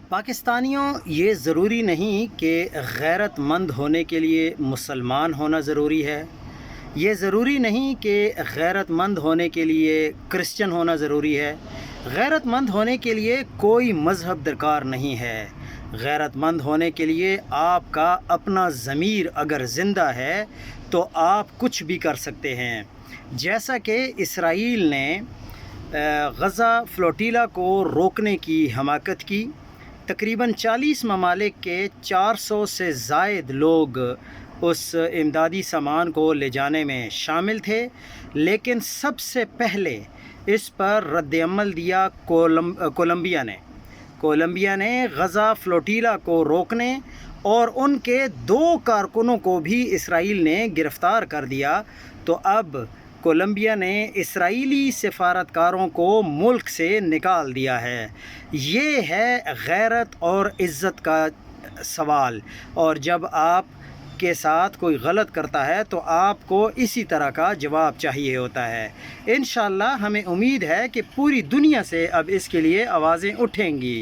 پاکستانیوں، یہ ضروری نہیں کہ غیرت مند ہونے کے لیے مسلمان ہونا ضروری ہے۔ یہ ضروری نہیں کہ غیرت مند ہونے کے لیے کرسچن ہونا ضروری ہے۔ غیرت مند ہونے کے لیے کوئی مذہب درکار نہیں ہے۔ غیرت مند ہونے کے لیے آپ کا اپنا ضمیر اگر زندہ ہے تو آپ کچھ بھی کر سکتے ہیں۔ جیسا کہ اسرائیل نے غزہ فلوٹیلا کو روکنے کی حماقت کی، تقریباً 40 ممالک کے 400 سے زائد لوگ اس امدادی سامان کو لے جانے میں شامل تھے، لیکن سب سے پہلے اس پر رد عمل دیا کولمبیا نے غزہ فلوٹیلا کو روکنے اور ان کے 2 کارکنوں کو بھی اسرائیل نے گرفتار کر دیا۔ تو اب کولمبیا نے اسرائیلی سفارتکاروں کو ملک سے نکال دیا ہے۔ یہ ہے غیرت اور عزت کا سوال، اور جب آپ کے ساتھ کوئی غلط کرتا ہے تو آپ کو اسی طرح کا جواب چاہیے ہوتا ہے۔ انشاءاللہ ہمیں امید ہے کہ پوری دنیا سے اب اس کے لیے آوازیں اٹھیں گی۔